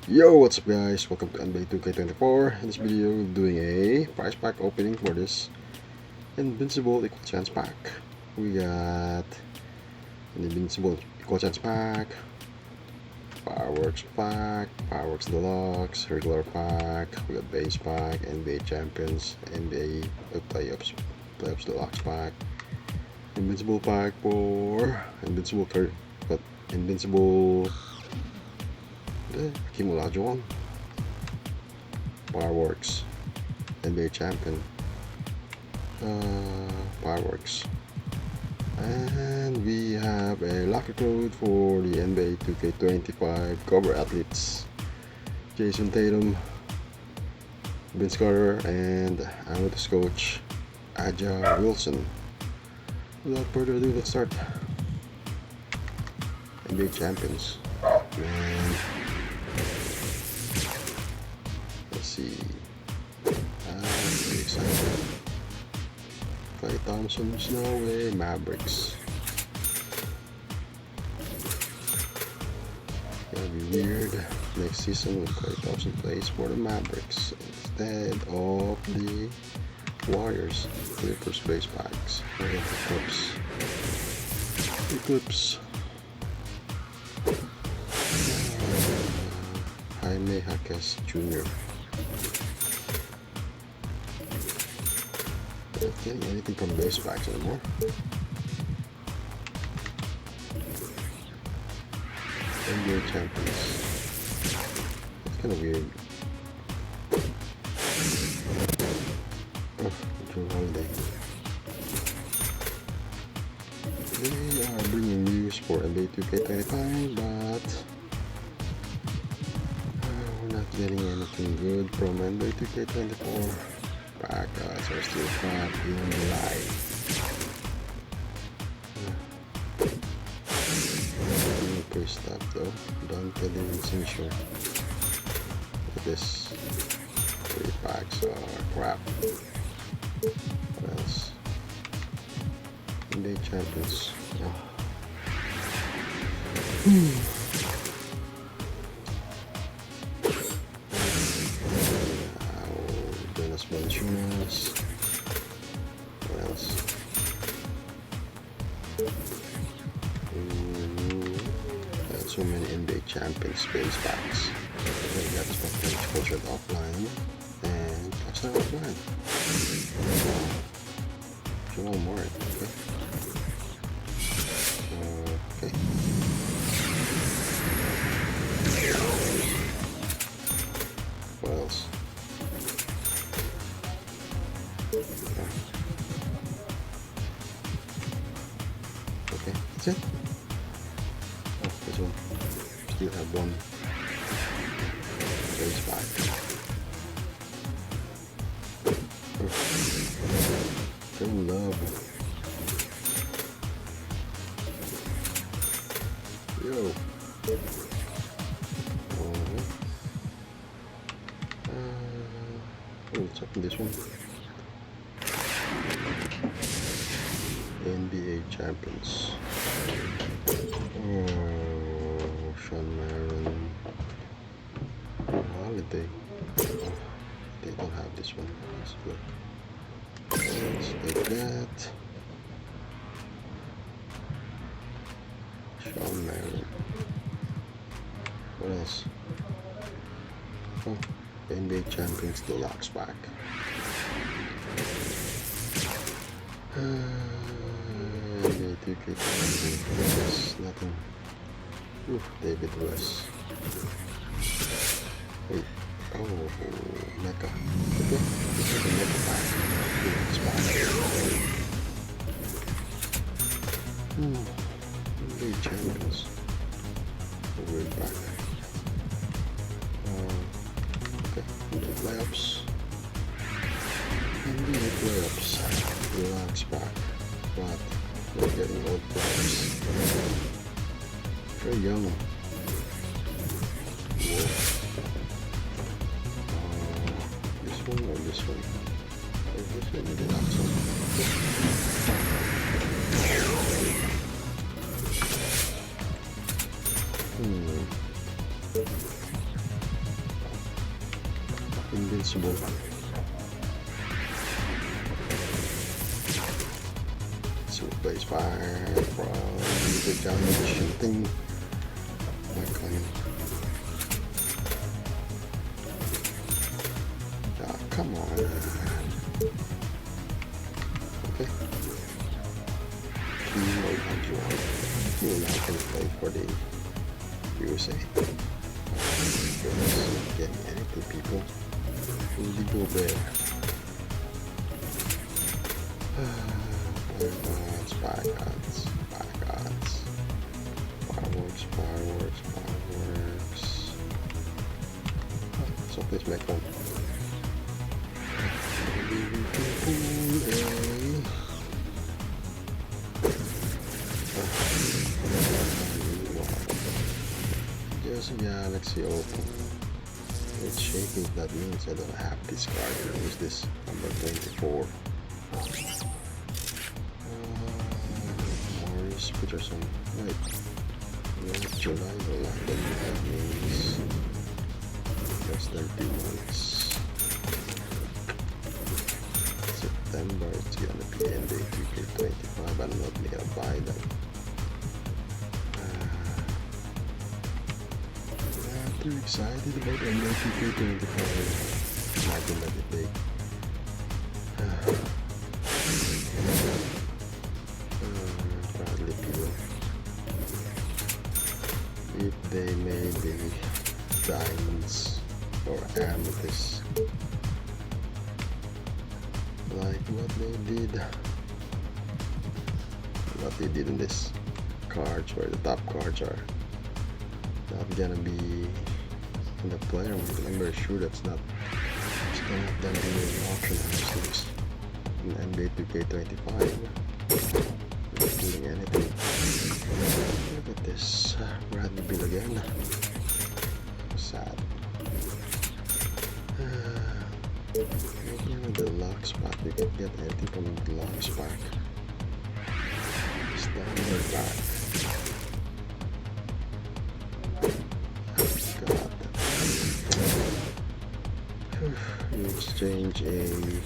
Yo, what's up guys? Welcome to NBA 2K24. In this video, we're doing a prize pack opening for this Invincible Equal Chance pack. We got an Invincible Equal Chance pack, Fireworks pack, Fireworks Deluxe, regular pack, we got base pack, NBA Champions, NBA Playoffs Deluxe pack, Invincible pack for Invincible Kimulajuan, Fireworks, NBA Champion, Fireworks, and we have a lucky code for the NBA 2K25 cover athletes, Jason Tatum, Vince Carter, and Amadeus coach Aja Wilson. Without further ado, let's start. NBA Champions. And let's see. I'm pretty excited. Klay Thompson, no way, Mavericks. Gonna be weird. Next season when Klay Thompson plays for the Mavericks instead of the Warriors. Clippers base packs. Eclipse. Jaime Jaquez Jr. Not getting anything from base packs anymore. NBA Champions. That's kind of weird. Oh, Drew Holiday. They are bringing news for NBA 2K25, but we're not getting anything good from NBA 2K24. Packers are still trapped in July. Okay, stop though. Don't tell him Sinsure. Look at this. 3 packs are crap. What else? NBA Champions. Mentioners. What else? Got so many NBA Champions space packs. We got Spectator Culture offline and Touchdown offline. Jamal Murray. Okay. What else? Okay, that's it. Oh, this one. Still have one base pack. Don't love. Yo. What's up in this one? NBA Champions. Oh, Sean Marin. Holiday. Oh, they don't have this one. Let's look. Let's take that. Sean Marin. What else? Oh, NBA Champions Deluxe pack. Nothing. Oof, David West. Wait. Oh, Mecha. Okay. This is a Mecha pack. It's pack. NBA Champions. A weird pack. Okay. NBA Playoffs. NBA Playoffs. Relax pack. But we're getting old players. Very young. This one or this one? This one, maybe not so. Invincible. So plays fire from the damage shooting. Ah, come on. Okay. You know what you want. You now can play for the USA. Getting anything, people. Really go there. Fireworks. So please make one. Just a galaxy open. It's shaking, that means I don't have this card. Who's this? Number 24. Morris Peterson. Right. July, that means less than 2 months. September, it's gonna be NBA 2K25. I'm not gonna buy them. I'm too excited about NBA 2K25. Imagine that it big. Bradley Beal. If they made the diamonds or amethyst like what they did in this cards, where the top cards are not gonna be in the player. I'm very sure it's not gonna be an auction house in NBA 2K25. Not doing anything. Look at this Bradley Beal again. Sad. Opening the locks pack, you can get anything from the locks pack. Standard pack. God. You exchange 2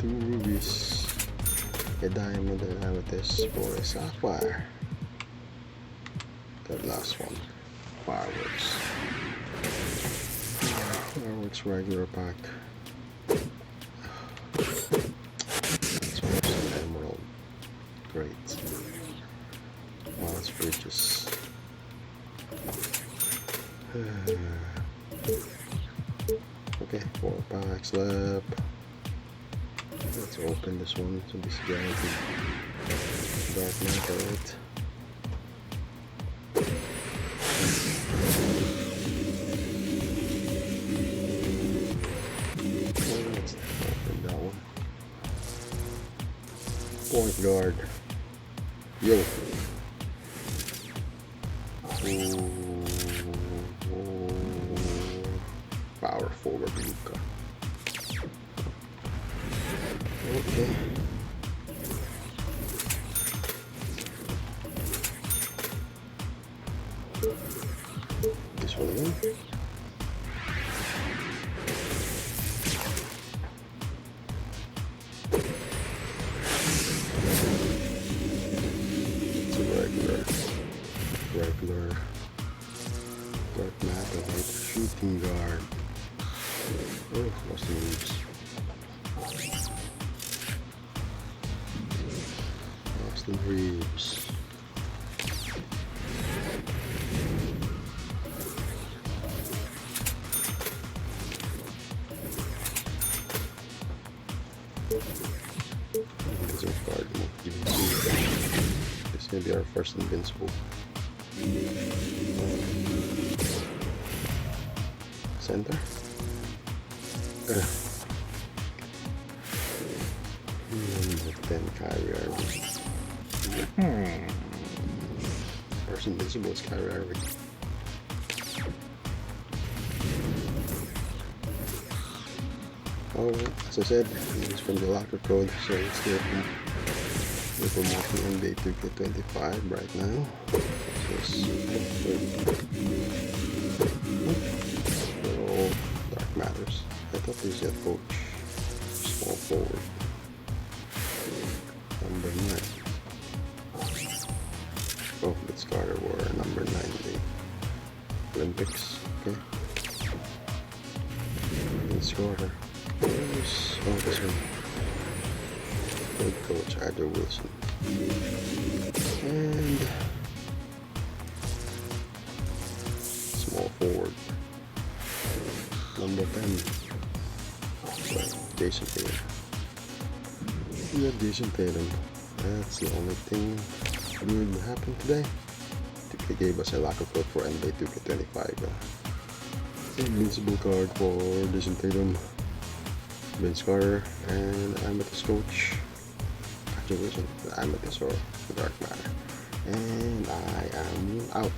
rubies, a diamond, and amethyst for a sapphire. That last one. Fireworks. Fireworks regular pack. That's also an emerald. Great. Miles Bridges. Okay, 4 packs left. Let's open this one. So this is guaranteed. Dark Matter, right? Let's open that one. Point guard. Yo. Power forward Luka. Okay. This one again. It's a regular dark matter with shooting guard. Oh, what's the moves? Austin Reeves. Card. This is gonna be our first Invincible. Center. Number 10, Kyrie Irving. First Invincible is Kyrie Irving. Oh, as I said, it's from the locker code, so it's still we're promoting NBA 2K25 right now. So dark What is that, coach? Small forward. Number 9. Oh, Vince Carter wore number 9 in the Olympics. Okay. Vince Carter. Where's this one? Head coach Adder Wilson. And small forward. Number 10. Jason Tatum. Yeah, Jason Tatum. That's the only thing good happened today. I think they gave us a lack of hope for NBA 2K25. Invincible card for Jason Tatum, Vince Carter, and Amethyst coach. Actually, the Amethyst or the Dark Matter. And I am out.